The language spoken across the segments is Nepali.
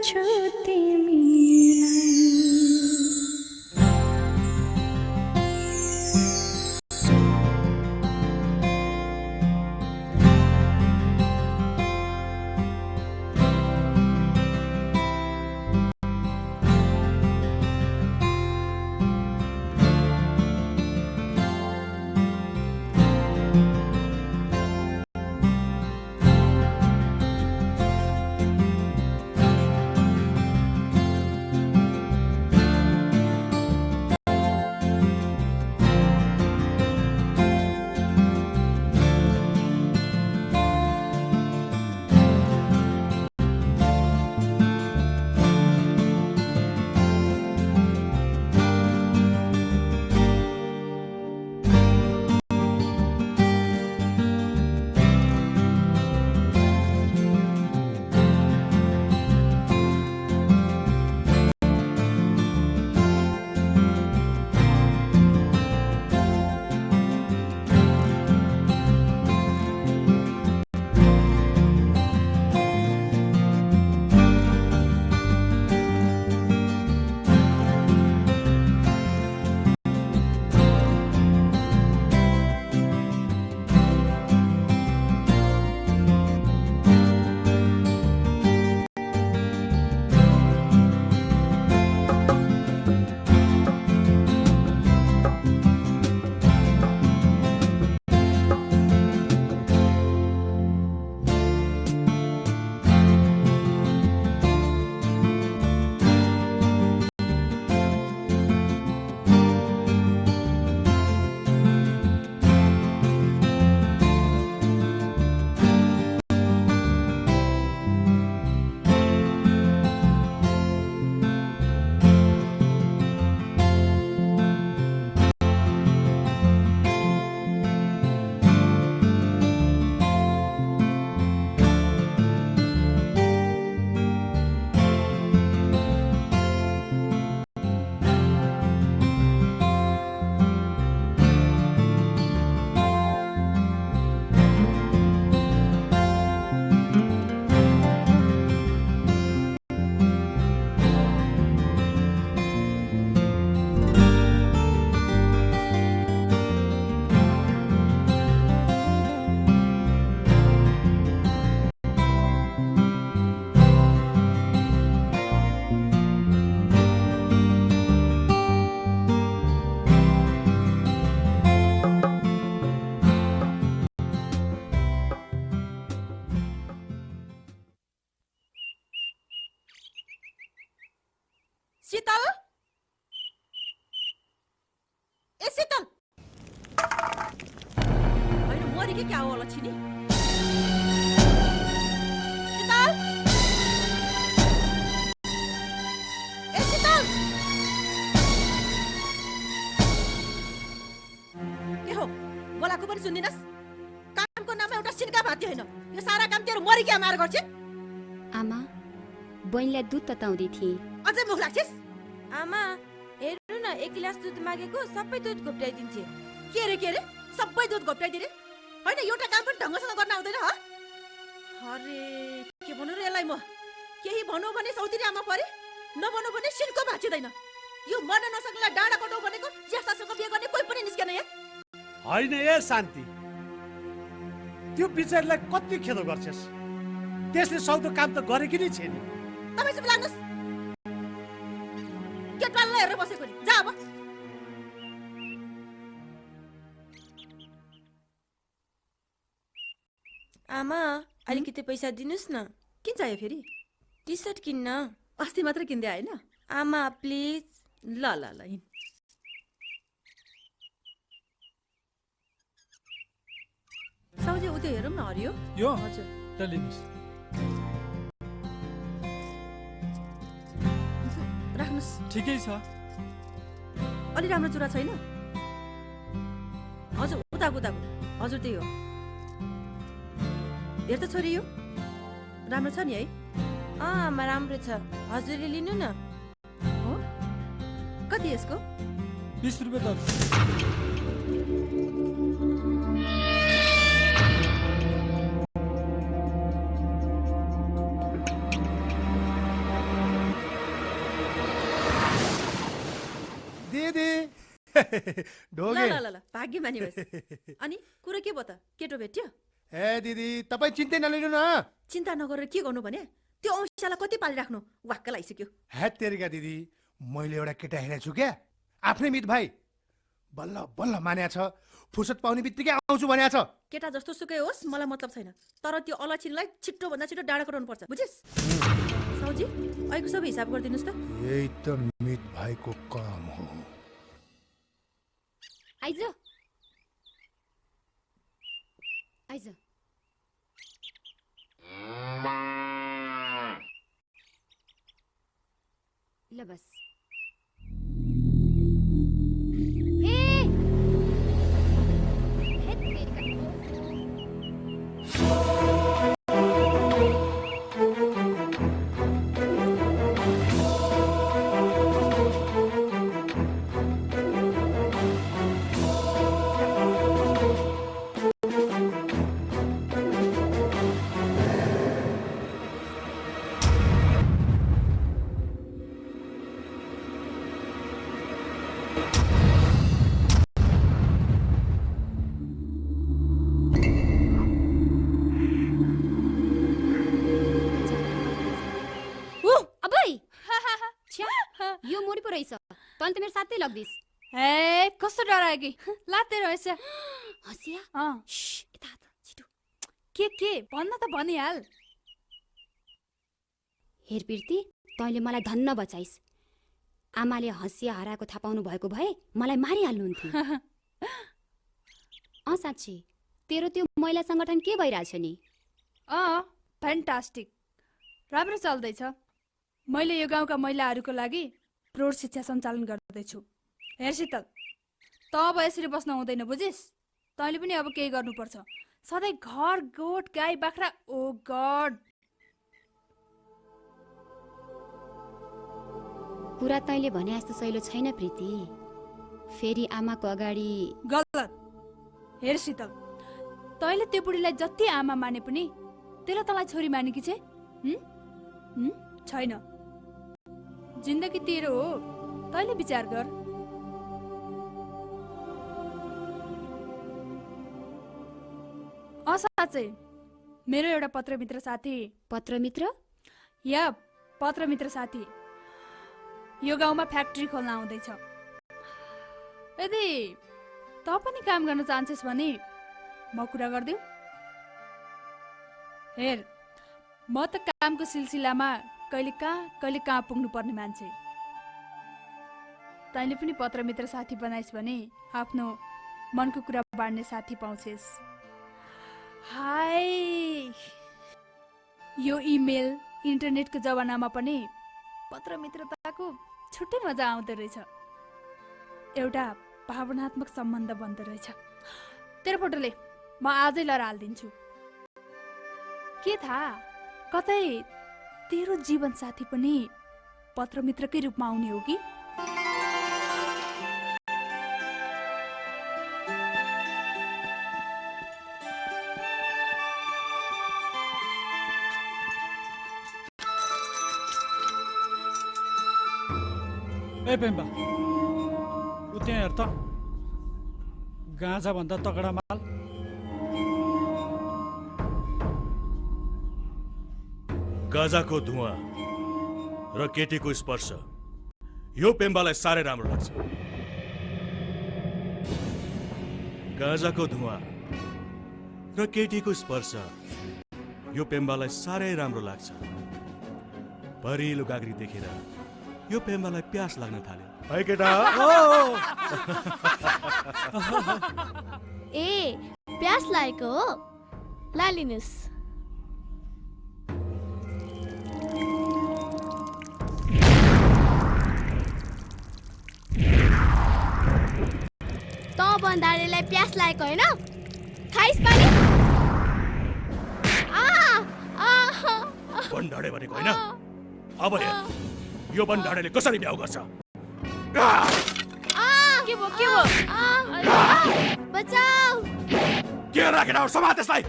छु तिमीलाई। शीतल, ए शीतल, होइन मरी कि क्या हो होला छिनी? शीतल, ए शीतल, के हो बोलाको पनि सुन्दिनस्? कामको नाममा एउटा सिन्का भाती होइन, यो सारा काम तेरो मरी क्या मार गर्छ? आमा, बहिनीलाई दुध तताउँदै थिए। अझै मुख लाग्छस्? आमा हेर्नु न, एक गिलास दुध मागेको सबै दुध घोप्टाइदिन्छे। के रे सबै दुध घोप्टाइदिने? होइन एउटा काम पनि ढङ्गसँग गर्न आउँदैन ह? अरे के भन्नु र यसलाई म? केही भनौँ भने सौतिनी आमा परे, नभनौँ भने सिन्को भाँचिँदैन। यो मर्न नसक्नेलाई डाँडा कटाउ भनेको ज्यासासँग बिहे गर्ने कोही पनि निस्केन यहाँ। होइन ए शान्ति, त्यो बिचारीलाई कति खेदो गर्छस्? त्यसले सक्दो काम त गरेकी नै छैन। तपाईँ चुप लाग्नुहोस्। केटालाई हेरेर बसेको नि, जा अब। आमा अलिकति पैसा दिनुस् न। किन चाहियो फेरि? टी सर्ट किन्न। अस्ति मात्र किन्दै आएन? आमा प्लिज। ल ल ल हिँड। साउजी उतै हेरौँ न हरियो। यो हजुर ल लिनुस्। राख्नुहोस्। ठिकै छ। अलि राम्रो चुरा छैन? हजुर उताको हजुर त्यही हो। हेर त छोरी, यो राम्रो छ नि है? आमा राम्रो छ, हजुरले लिनु न। हो कति यसको? 20 रुपियाँ दर्जन। ढोगे ल ल ल भाग्य मानी होस् अनि कुरा के भयो त केटो भेट्यो ए दिदी तपाईँ चिन्तै नलिनु न चिन्ता नगरेर के गर्नु भने त्यो अंशलाई कति पालिराख्नु वाक्क लागिसक्यो ह्याट तेरिका दिदी मैले एउटा केटा हेरेको छु क्या आफ्नै मित भाइ बल्ल बल्ल मान्या छ फुर्सद पाउने बित्तिकै आउँछु भन्या छ केटा जस्तो सुकै होस् मलाई मतलब छैन तर त्यो अलक्षिणलाई छिट्टो भन्दा छिट्टो डाँडा कराउनु पर्छ बुझिस् साउजी अहिलेको सबै हिसाब गरिदिनुहोस् त यही त मित भाइको काम हो आइज आइज ल बस यो मोरी पो रहेछ तैँले त मेरो साथै लग्दिस् ए कस्तो डरायो कि लाते रहेछ हँसिया यता छिटो के भन्न त भनिहाल हेर पिर्ती तैँले मलाई धन्न बचाइस् आमाले हँसिया हराएको थाहा पाउनु भएको भए मलाई मारिहाल्नुहुन्थ्यो साँच्ची तेरो त्यो महिला सङ्गठन के भइरहेछ नि फ्यान्टास्टिक राम्रो चल्दैछ मैले यो गाउँका महिलाहरूको लागि प्रौढ शिक्षा सञ्चालन गर्दैछु हेर शीतल त अब यसरी बस्न हुँदैन बुझिस् तैँले पनि अब केही गर्नुपर्छ सधैँ घर गोठ गाई बाख्रा ओ गड कुरा तैँले भने जस्तो सहिलो छैन प्रीति फेरि आमाको अगाडि गलत हेर शीतल तैँले त्यो बुढीलाई जति आमा माने पनि त्यसलाई तँलाई छोरी माने कि छैन जिन्दगी तेरो हो तैँले विचार गर साँच्चै मेरो एउटा पत्रमित्र साथी पत्रमित्र साथी यो गाउँमा फ्याक्ट्री खोल्न आउँदैछ यदि त पनि काम गर्न चाहन्छस् भने म कुरा गर्दिउ हेर म त कामको सिलसिलामा कहिले कहाँ पुग्नु पर्ने मान्छे तैँले पनि पत्रमित्र साथी बनाइस् भने आफ्नो मनको कुरा बाँड्ने साथी पाउँछेस् हाय यो इमेल इन्टरनेटको जमानामा पनि पत्रमित्रताको छुट्टै मजा आउँदो रहेछ एउटा भावनात्मक सम्बन्ध बन्दो रहेछ तेरो फोटोले म आजै लर हालिदिन्छु के थाहा कतै तेरो जीवन साथी पनि पत्रमित्रकै रूपमा आउने हो कि ए पेम्बा उ त्यहाँ हेर त गाँजा भन्दा तगडा माल गाँजाको धुवा र केटीको स्पर्श यो पेम्बालाई साह्रै राम्रो लाग्छ गाँजाको धुवा र केटीको स्पर्श यो पेम्बालाई साह्रै राम्रो लाग्छ परिलो गाग्री देखेर यो पेम्बालाई प्यास लाग्न थाल्यो है केटा ए प्यास लागेको हो ला लिनुस् त बन्दारेलाई प्यास लागेको होइन खाइस् पानी बन्डाडे भनेको होइन अब हेर यो बन्डाडेले कसरी ब्याउ गर्छ के भयो बचाऊ के राखेर समात त्यसलाई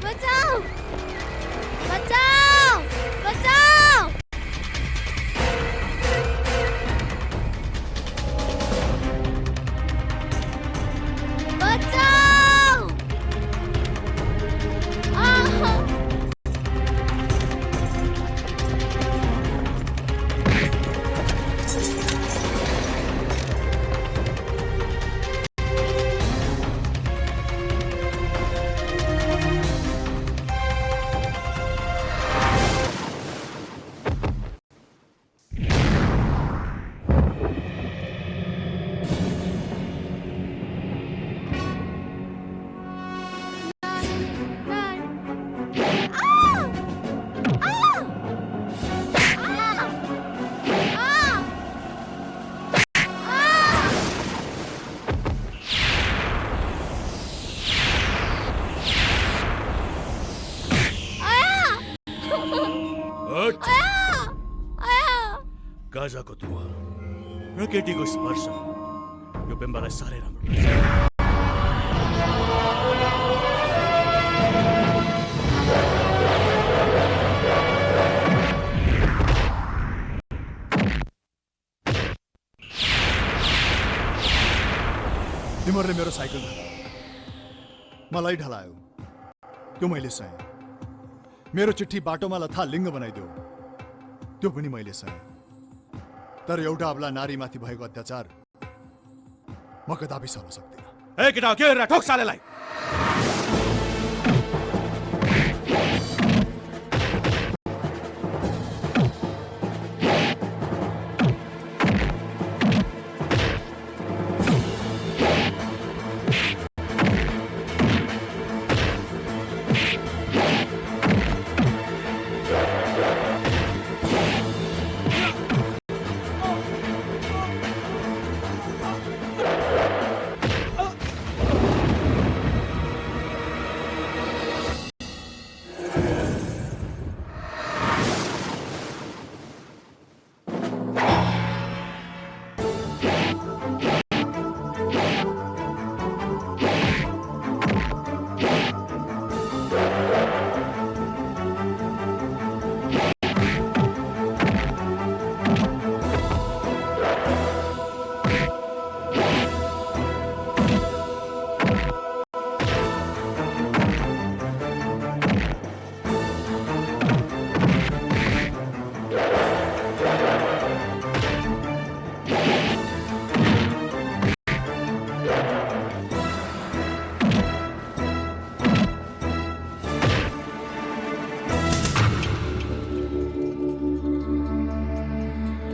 बचाऊ बचाऊ बचाऊ गाजाको धुवा र केटीको स्पर्श यो पेम्बालाई साह्रै राम्रो लाग्छ। तिमीहरूले मेरो साइकल मलाई ढलायो, त्यो मैले सहेँ। मेरो चिठी बाटोमा लथा लिङ्ग बनाइदेऊ, त्यो पनि मैले सहेँ। तर एउटा अबला नारीमाथि भएको अत्याचार म कदापि सहन सक्दिनँ। ए केटा के हेरेर ठोक सालेलाई।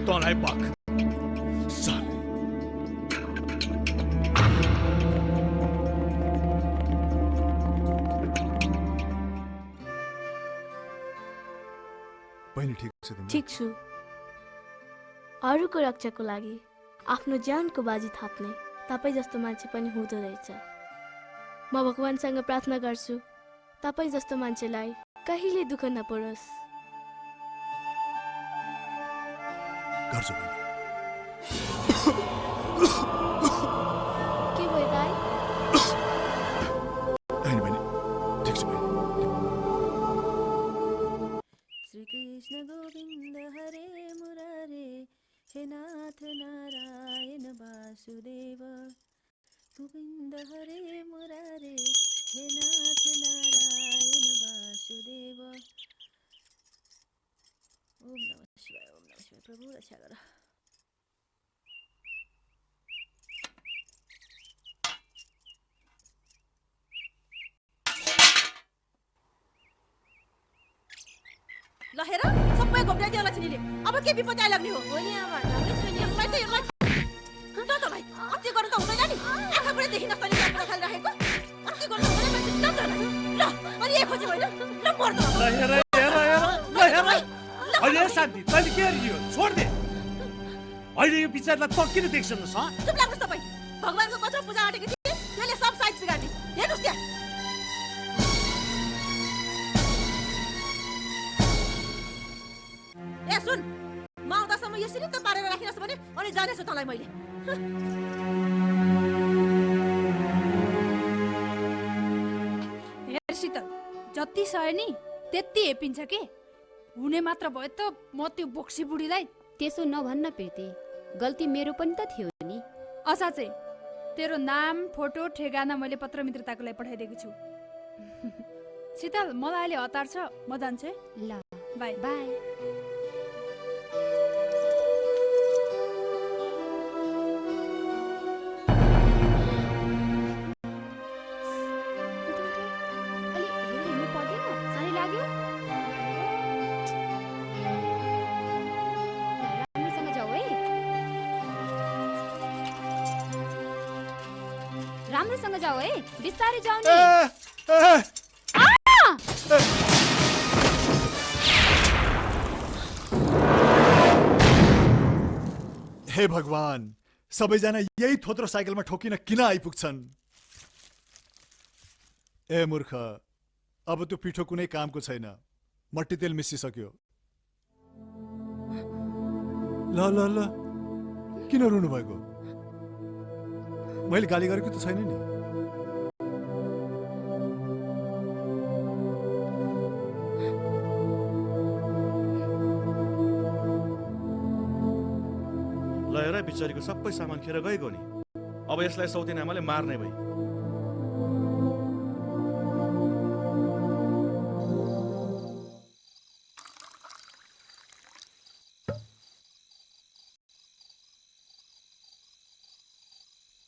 तँलाई पाक साले। बहिनी ठिक छ तिमी? ठिक छु। अरूको रक्षाको लागि आफ्नो ज्यानको बाजी थाप्ने तपाईँ जस्तो मान्छे पनि हुँदो रहेछ। म भगवानसँग प्रार्थना गर्छु तपाईँ जस्तो मान्छेलाई कहिले दुःख नपरोस्। गर्छु बहिनी। के भयो दाइ? होइन बहिनी, ठिक छु बहिनी। श्री कृष्ण गोविन्द हरे मुरारे हे नाथ नारायण वासुदेव गोविन्द हरे मुरारे हे नाथ नारायण वासुदेव। ओम नमः शिवाय, ओम नमः शिवाय। प्रभु रक्षा गर। ल हेर सबै घोप्टाइदियो होला छिनीले। अब के विपत्ति आइलाग्ने हो? हो नि अब ढङ्गै छैन यसलाई त यसलाई ल त भाइ अति गर्नु त हुँदैन नि। आँखा पनि देखिन तैँले कुरा खालिराखेको अति गर्नु हुँदैन मान्छे ल त ल अनि एक खोजी होइन ल मर्द। ल हेर हेर हेर ल हेर अहिले शान्ति तैँले के गरियो छोड दे। अहिले यो विचारलाई त किन देख्छस्? चुप लाग्नुहोस् तपाईँ। भगवानको कत्रो पूजा आँटेको थिएँ त्यसले सब साइड बिगार्ने। हेर्नुहोस् त्यहाँ ए सुन म आउँदासम्म यसरी त पारेर राखिनुहोस् भने अनि जानेछु तँलाई मैले। हेर शीतल, जति सहे नि त्यति हेपिन्छ के। हुने मात्र भयो त म त्यो बोक्सी बुढीलाई। त्यसो नभन्न प्रीति, गल्ती मेरो पनि त थियो नि। असाँच्चै तेरो नाम फोटो ठेगाना मैले पत्र मित्रताको लागि पठाइदिएको छु। शीतल मलाई अहिले हतार छ, म जान्छु है। ल बाई बाई। राम्रोसँग जाऊ है, बिस्तारै जाऊ नि। हे भगवान, सबैजना यही थोत्रो साइकलमा ठोकिन किन आइपुग्छन्? ए मूर्ख, अब त्यो पिठो कुनै कामको छैन। मट्टी तेल मिसिसक्यो। ल ल ल किन रुनु भएको? मैले गाली गरेको त छैन नि। ल हेर बिचारीको सबै सामान खेर गएको नि। अब यसलाई सौतेनी आमाले मार्ने भई।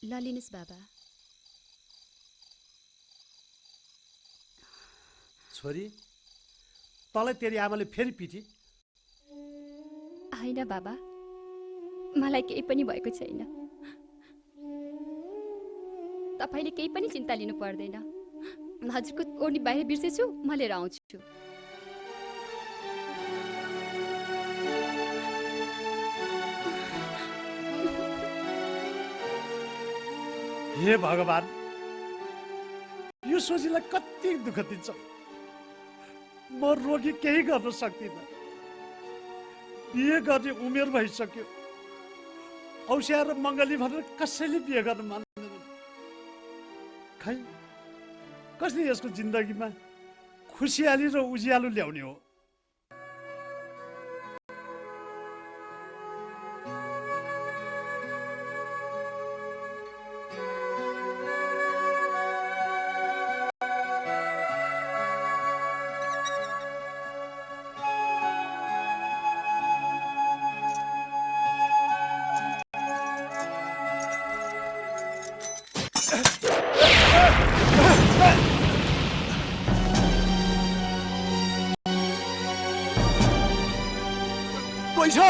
ल लिनुहोस् बाबा। छोरी तँलाई तेरी आमाले फेरि पिटी? होइन बाबा, मलाई केही पनि भएको छैन। तपाईँले केही पनि चिन्ता लिनु पर्दैन। हजुरको ओर्नी बाहिर बिर्सेछु, म लिएर आउँछु। हे भगवान, यो सोझीलाई कति दुःख दिन्छ। म रोगी केही गर्न सक्दिनँ। बिहे गर्ने उमेर भइसक्यो। औसिया र मङ्गली भनेर कसैले बिहे गर्न मान्दैनन्। खै कसले यसको जिन्दगीमा खुसियाली र उज्यालो ल्याउने हो? पैसा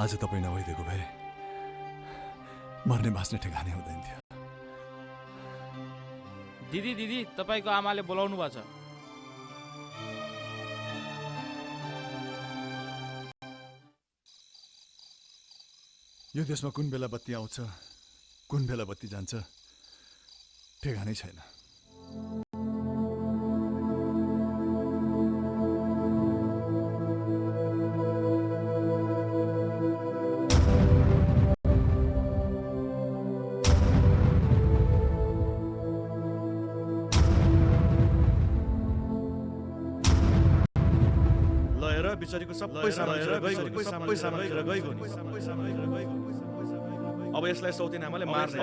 आज तपाईँ नभइदिएको भए मर्ने बाँच्ने ठेगानै हुँदैन थियो। दिदी दिदी तपाईँको आमाले बोलाउनु भएको छ। यो देशमा कुन बेला बत्ती आउँछ, कुन बेला बत्ती जान्छ, ठेगानै छैन। बिचारीको सबै सामान खेर गएको नि। अब यसलाई सौतेनी आमाले मार्ने।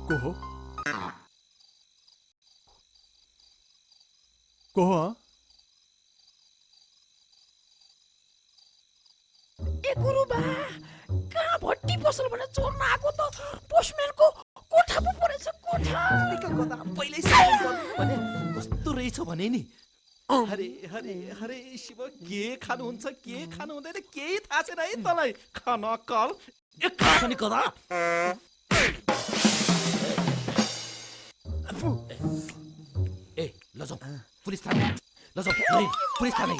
को हो? को हो? ए गुरुबा, कहाँ भट्टी पसल भने चोर्न आएको त पोस्टम्यानको कोठा पो परेछ। कोठा पहिल्यै साइन गर्नु भने कस्तो रहेछ भने नि। हरे हरे हरे शिव, के खानुहुन्छ के खानु हुँदैन केही थाहा छैन है तँलाई। खाना कल एक खाने कदा। ए लजाऊ पुलिस थाना, लजाऊ पुलिस थाना।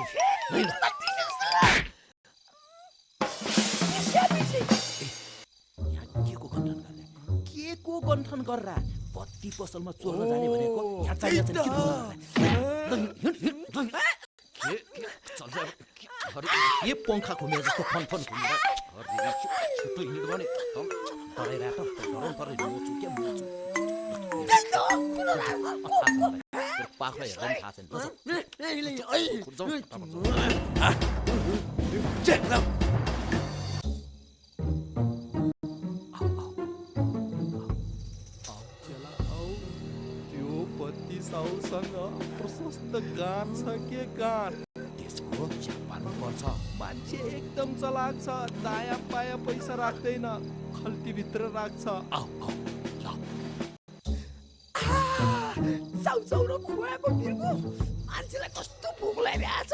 को गन्ठन गर्रा बत्ती पसलमा चोर्न जाने भनेको यहाँ चाहिन्छ नि के पंखा घुमे जस्तो फनफन घुमेर छुट्टो हिँड्नु भने डराइरहेको डराउनु पर्यो। म चुक्या पाखलाई हेर्दा पनि थाहा छैन। मसँग प्रशस्त गाँठ छ के गाँठ। त्यसको च्याप पार्नुपर्छ। मान्छे एकदम चलाक छ, दायाँ बायाँ पैसा राख्दैन, खल्तीभित्र राख्छ। आऊ आऊ चाउचाउ र खुवाको बिर्को मान्छेलाई कस्तो भोक लागिरहेछ।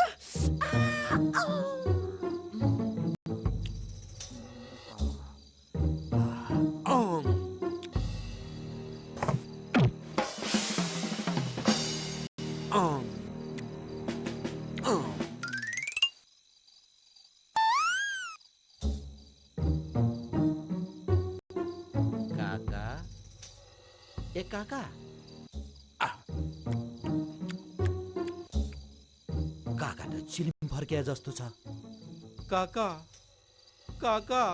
काका ए काका काका त चिलिम फर्किया जस्तो छ। काका काका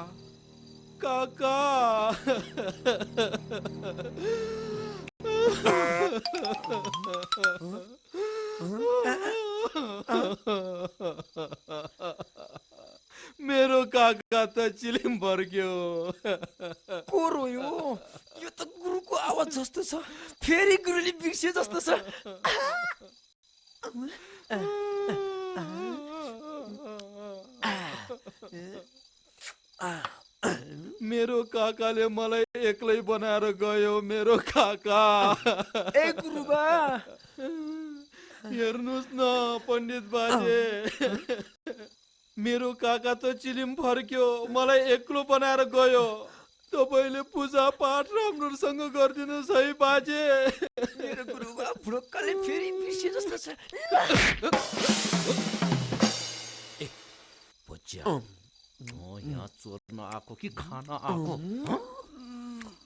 काका मेरो काका त चिलिम फर्क्यो। को रोयो? यो त गुरुको आवाज जस्तो छ, फेरि गुरुले बिर्से जस्तो छ। मेरो काकाले मलाई एक्लै बनाएर गयो। मेरो काका। ए गुरुबा हेर्नुहोस् न पण्डित बाजे, मेरो काका त चिलिम फर्क्यो, मलाई एक्लो बनाएर गयो। तपाईले पूजा पाठ राम्रोसँग गरिदिनुहोस् है बाजे। मेरो गुरुबा भुडक्कले फेरि बिर्से जस्तो छ। ए बच्चा, म यहाँ चोर्न आएको कि खान आएको?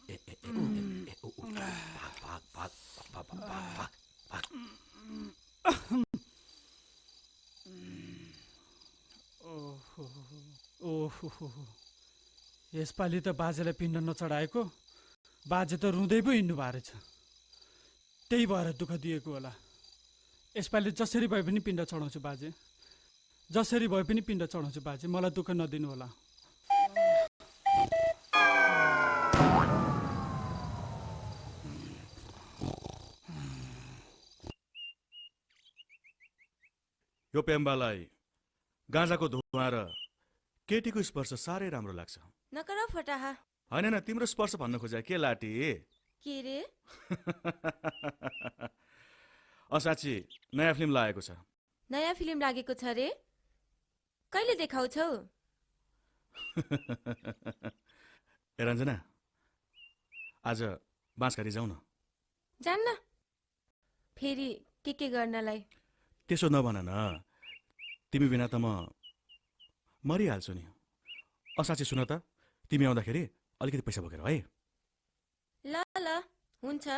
ए ए ए भाग भाग भाग भाग भाग। ओहो, यसपालि त बाजेलाई पिण्ड नचढाएको, बाजे त रुँदै पो हिँड्नु भएको रहेछ। त्यही भएर दुःख दिएको होला। यसपालि जसरी भए पनि पिण्ड चढाउँछु बाजे, जसरी भए पनि पिण्ड चढाउँछु बाजे, मलाई दुःख नदिनु होला। यो पेम्बालाई गाँजाको धुवा र केटीको स्पर्श साह्रै राम्रो लाग्छ। नकर फटाहा। होइन न, तिम्रो स्पर्श भन्न खोजे के लाटी? के रे? साँच्ची नयाँ फिल्म लागेको छ। नयाँ फिल्म लागेको छ रे? कहिले देखाउँछौ? ए रञ्जना, आज बाँसघारी जाउँ न। जान्न, फेरि के गर्नलाई? त्यसो नभन न, तिमी बिना त म मरिहाल्छु नि। साँच्ची सुन त, तिमी आउँदाखेरि अलिकति पैसा बोकेर है। ल ल हुन्छ।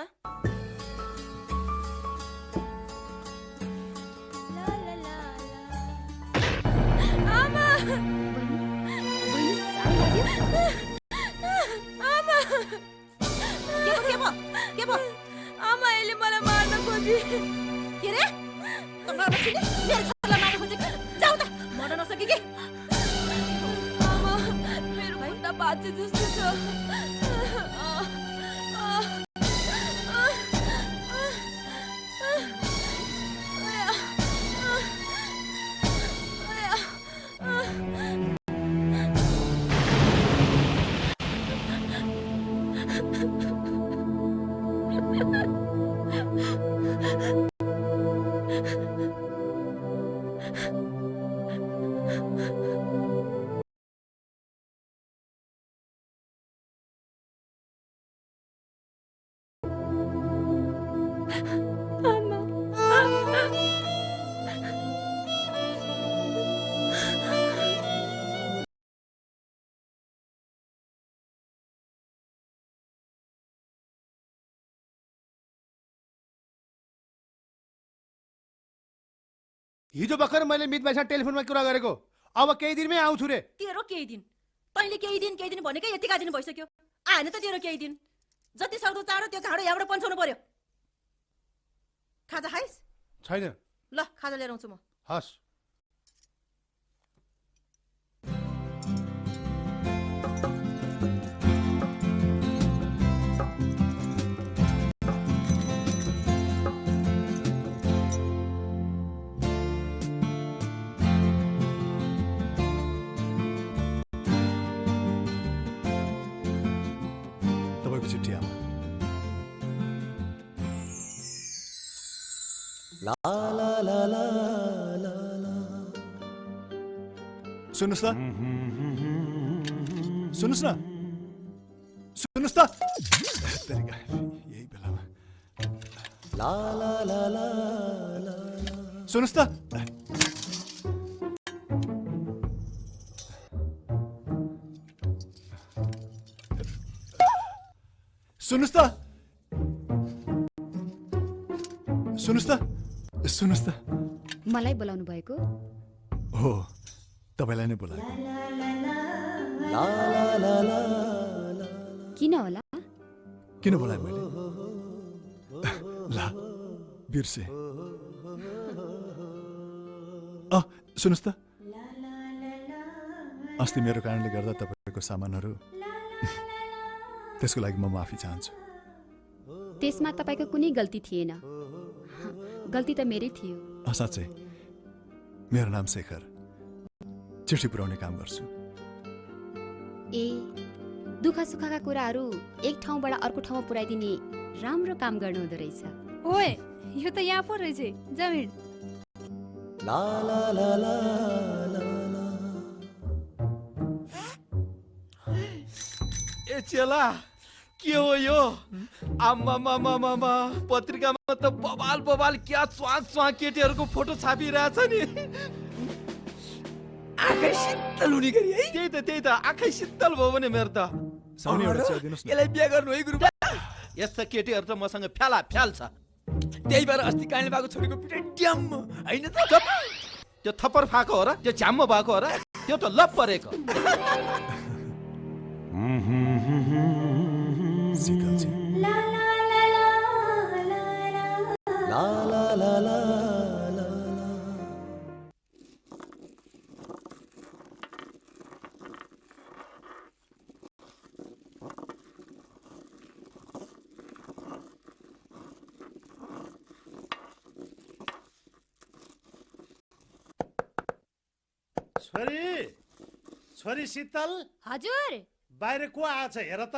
आमा! आमा! के भयो? आमा यसले मलाई मार्न खोजी। के रे? मेरो छोरालाई मार्न खोजे कि? जाऊ त, मर्न नसके कि? आमा, मेरो खुट्टा बाचे जस्तो छ। हिजो भर्खर मैले मित भाइसँग टेलिफोनमा कुरा गरेको, अब केही दिनमै आउँछु रे। तेरो केही दिन? तैँले केही दिन भनेकै यतिका दिन भइसक्यो। आएन त तेरो केही दिन। जति सक्दो चाँडो त्यो झाडो यहाँबाट पन्छाउनु पर्यो। खाजा खाइस्? छैन। ल खाजा लिएर आउँछु म। हस्। तपाईँको चिठी आमा। सुन्नुहोस् त, सुन्नुहोस् न, सुन्नुहोस् त। यही बेलामा सुन्नुहोस् त। सुन्नुहोस् त, सुन्नुहोस् त, सुन्नुहोस् त। मलाई बोलाउनु भएको? हो, तपाईँलाई नै बोलाएको। किन होला? किन बोलाएँ मैले? ला, बिर्से। सुन्नुहोस् त, अस्ति मेरो कारणले गर्दा तपाईँको सामानहरू, त्यसको लागि म माफी चाहन्छु। त्यसमा तपाईँको कुनै गल्ती थिएन, गल्ती त मेरै थियो। साँच्चै, मेरो नाम शेखर, चिठी पुर्याउने काम गर्छु। ए, दुःख सुखका कुराहरू एक ठाउँबाट अर्को ठाउँमा पुर्याइदिने राम्रो काम गर्नु हुँदो रहेछ। ओए, यो त यहाँ पो रहेछ जमिन। ए चेला, के हो यो? आम्मा पत्रिकामा त बबाल बबाल क्या च्वाक केटीहरूको फोटो छापिरहेछ नि। आँखै शीतल हुने गरी है। त्यही त आँखै शीतल भयो भने मेरो त। यसलाई बिहा गर्नु है गुरु। यस्ता केटीहरू त मसँग फ्याल छ। त्यही भएर अस्ति काइले भएको छोरीको पिठै ड्याम्म होइन त। त्यो थप्पर फाको हो र? त्यो झ्याम्म भएको हो र? त्यो त लप परेको। शीतलजी, छोरी शीतल, हजुर। बाहिर को आछ हेर त।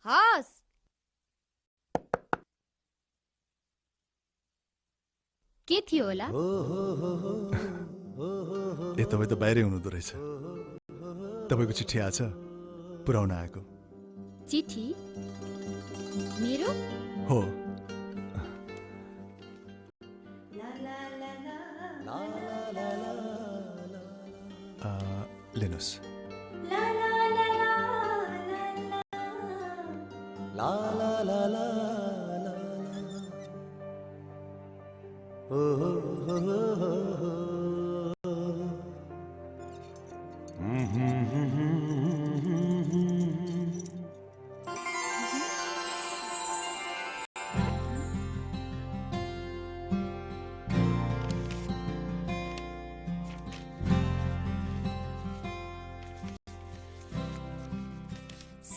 हस्। के थियो होला? ए तपाईँ त बाहिरै हुनुहुँदो रहेछ। तपाईँको चिठी आछ, पुर्याउन आएको। चिठी? मेरो? हो। लिनुहोस्।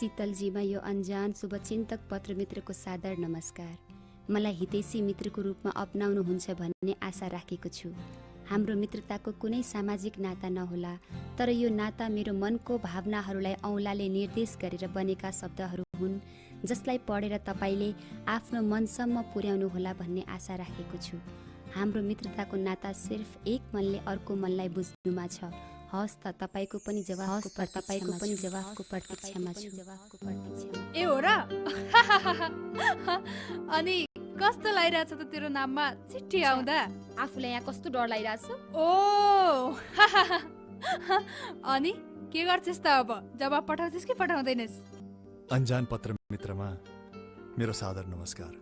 शीतलजीमा यो अन्जान शुभचिन्तक पत्र मित्रको सादर नमस्कार। मलाई हितैषी मित्रको रूपमा अपनाउनुहुन्छ भन्ने आशा राखेको छु। हाम्रो मित्रताको कुनै सामाजिक नाता नहोला, तर यो नाता मेरो मनको भावनाहरूलाई औँलाले निर्देश गरेर बनेका शब्दहरू हुन्, जसलाई पढेर तपाईँले आफ्नो मनसम्म पुर्याउनु होला भन्ने आशा राखेको छु। हाम्रो मित्रताको नाता सिर्फ एक मनले अर्को मनलाई बुझ्नुमा छ। हस् त, तपाईँको पनि जवाफको प्रतीक्षामा छु। ए हो र? अनि कस्तो लागिरहेछ त तेरो नाममा चिठी आउँदा? आफूलाई यहाँ कस्तो डर लागिरहेछ? ओ अनि के गर्छस् त अब? जवाब पठाउँछस् कि पठाउँदैनस्? अन्जान पत्र मित्रमा मेरो सादर नमस्कार।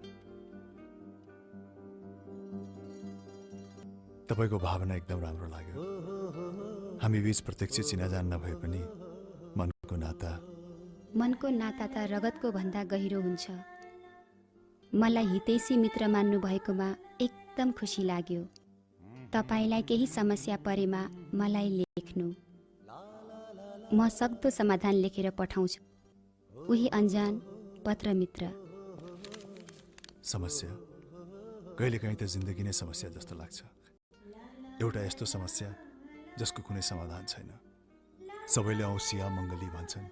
तपाईँको भावना एकदम राम्रो लाग्यो। हामी बीच प्रत्यक्ष चिनाजान नभए पनि मनको नाता त रगतको भन्दा गहिरो हुन्छ। मलाई हितैषी मित्र मान्नु भएकोमा एकदम खुसी लाग्यो। तपाईलाई केही समस्या परेमा मलाई लेख्नु, म सक्दो समाधान लेखेर पठाउँछु। उही अन्जान पत्र मित्र। समस्या कहिलेकाहीँ त जिन्दगी नै समस्या जस्तो लाग्छ। एउटा यस्तो समस्या जसको कुनै समाधान छैन। सबैले औँसिया मङ्गली भन्छन्,